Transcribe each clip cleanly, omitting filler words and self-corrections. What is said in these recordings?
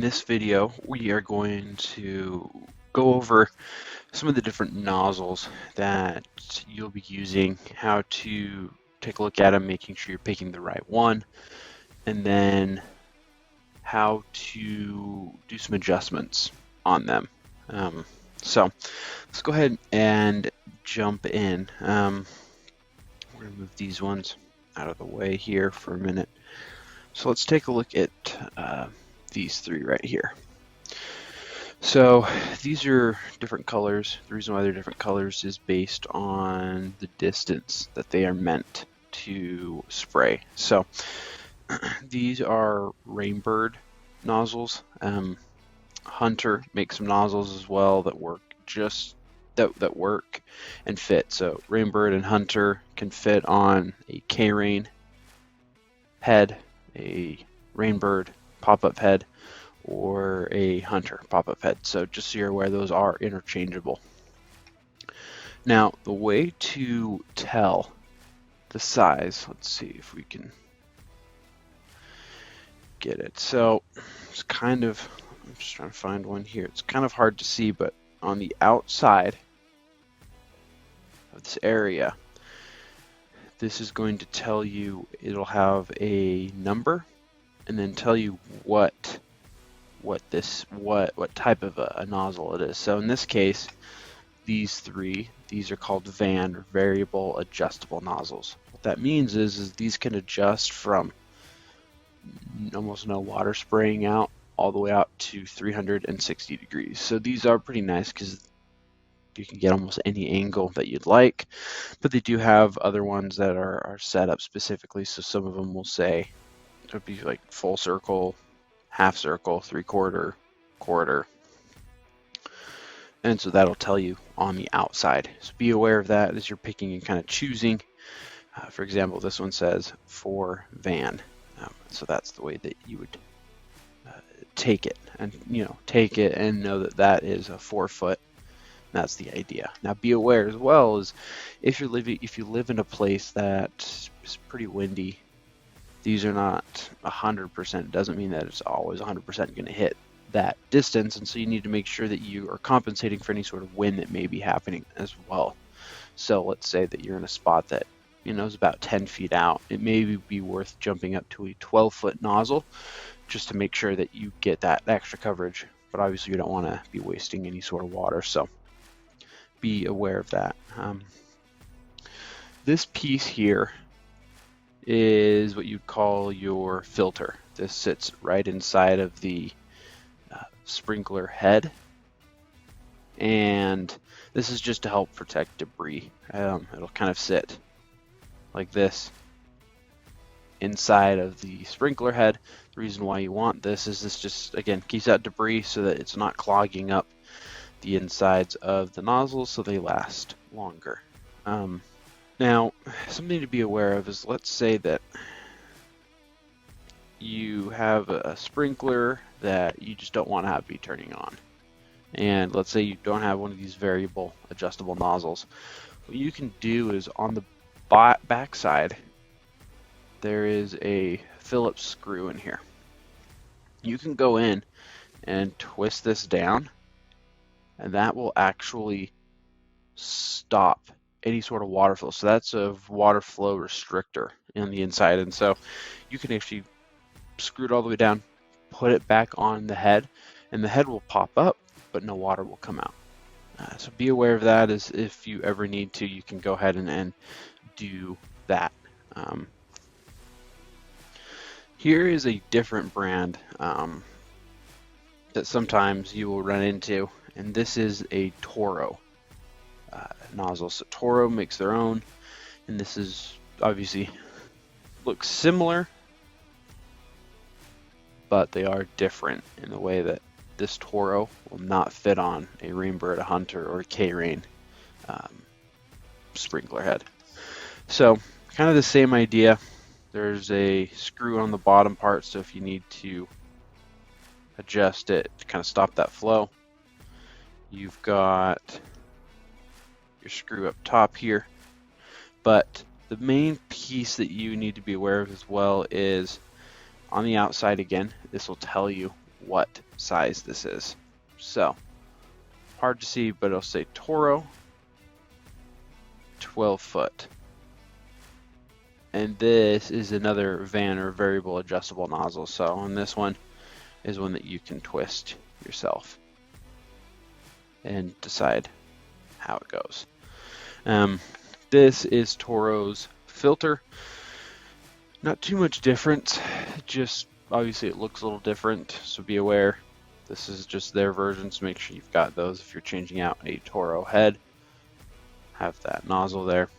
In this video, we are going to go over some of the different nozzles that you'll be using, how to take a look at them, making sure you're picking the right one, and then how to do some adjustments on them. So let's go ahead and jump in. We're going to move these ones out of the way here for a minute. So let's take a look at these three right here. So these are different colors. The reason why they're different colors is based on the distance that they are meant to spray. So these are Rainbird nozzles. Hunter makes some nozzles as well that work that work and fit. So Rainbird and Hunter can fit on a K-Rain head, a Rainbird pop-up head, or a Hunter pop-up head. So just so you're aware, those are interchangeable. Now, the way to tell the size, let's see if we can get it. So it's kind of, I'm just trying to find one here. It's kind of hard to see, but on the outside of this area, this is going to tell you, it'll have a number and then tell you what type of a nozzle it is. So in this case, these are called VAN, or variable adjustable nozzles. What that means is these can adjust from almost no water spraying out all the way out to 360 degrees. So these are pretty nice because you can get almost any angle that you'd like, but they do have other ones that are set up specifically. So some of them will say it would be like full circle, half circle, 3/4, quarter, and so that'll tell you on the outside. So be aware of that as you're picking and kind of choosing. For example, this one says for VAN, so that's the way that you would take it, and take it and know that that is a 4-foot. That's the idea. Now be aware as well as if you live in a place that is pretty windy, these are not 100%. It doesn't mean that it's always 100% going to hit that distance, and so you need to make sure that you are compensating for any sort of wind that may be happening as well. So let's say that you're in a spot that is about 10 feet out. It may be worth jumping up to a 12-foot nozzle just to make sure that you get that extra coverage, but obviously you don't want to be wasting any sort of water, so be aware of that. This piece here is what you'd call your filter. This sits right inside of the sprinkler head, and this is just to help protect debris. It'll kind of sit like this inside of the sprinkler head. The reason why you want this is this just, again, keeps out debris so that it's not clogging up the insides of the nozzles, so they last longer. Now, something to be aware of is, let's say that you have a sprinkler that you just don't want to have be turning on. And let's say you don't have one of these variable adjustable nozzles. What you can do is on the back side, there is a Phillips screw in here. You can go in and twist this down, and that will actually stop any sort of water flow. So that's a water flow restrictor on the inside, and so you can actually screw it all the way down, put it back on the head, and the head will pop up, but no water will come out. So be aware of that, as if you ever need to, you can go ahead and do that. Here is a different brand that sometimes you will run into, and this is a Toro nozzle. So Toro makes their own, and this is obviously looks similar, but they are different in the way that this Toro will not fit on a Rainbird, a Hunter, or a K-Rain sprinkler head. So kind of the same idea. There's a screw on the bottom part, so if you need to adjust it to kind of stop that flow, you've got your screw up top here. But the main piece that you need to be aware of as well is on the outside, again, this will tell you what size this is. So hard to see, but it'll say Toro 12 foot. And this is another van or variable adjustable nozzle. So on this one is one that you can twist yourself and decide how it goes. This is Toro's filter. Not too much difference, just obviously it looks a little different, so be aware. This is just their version, so make sure you've got those if you're changing out a Toro head. Have that nozzle there.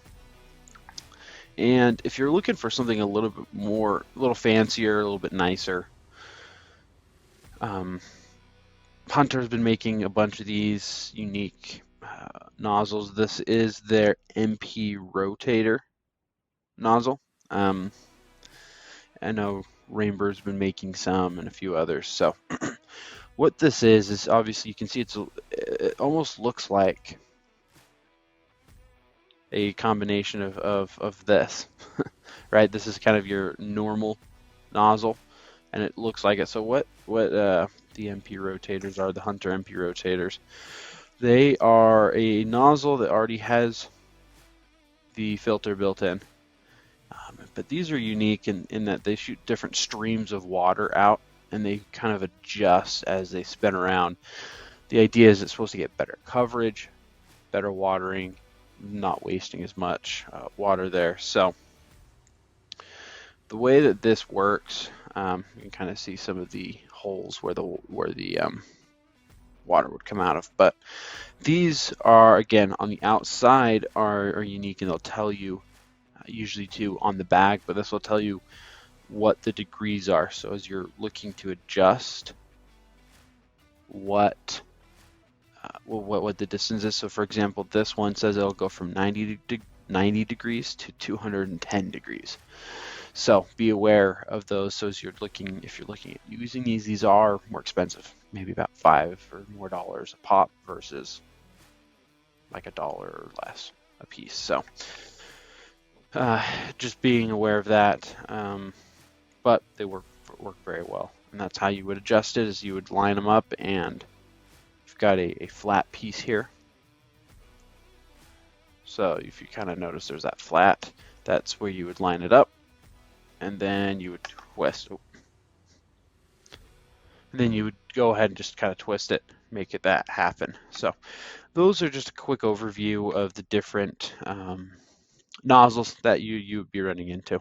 And if you're looking for something a little bit more, a little fancier, a little bit nicer, Hunter's been making a bunch of these unique nozzles. This is their MP Rotator nozzle. I know Rainbow's been making some and a few others. So what this is obviously you can see it almost looks like a combination of this, right? This is kind of your normal nozzle, and it looks like it. So what the MP rotators are, the Hunter MP rotators, they are a nozzle that already has the filter built in. But these are unique in that they shoot different streams of water out, and they kind of adjust as they spin around. The idea is it's supposed to get better coverage, better watering, not wasting as much water there. So the way that this works, you can kind of see some of the holes where the water would come out of. But these are, again, on the outside are unique, and they'll tell you, usually too on the bag, but this will tell you what the degrees are. So as you're looking to adjust what the distance is. So for example, this one says it'll go from 90 degrees to 210 degrees. So be aware of those. So as if you're looking at using these are more expensive, maybe about $5 or more a pop versus like $1 or less a piece. So just being aware of that. But they work very well, and that's how you would adjust it. Is you would line them up, and you've got a flat piece here. So if you kind of notice there's that flat, that's where you would line it up, and then you would twist. And then you would go ahead and just kind of twist it, make it that happen. So those are just a quick overview of the different nozzles that you would be running into.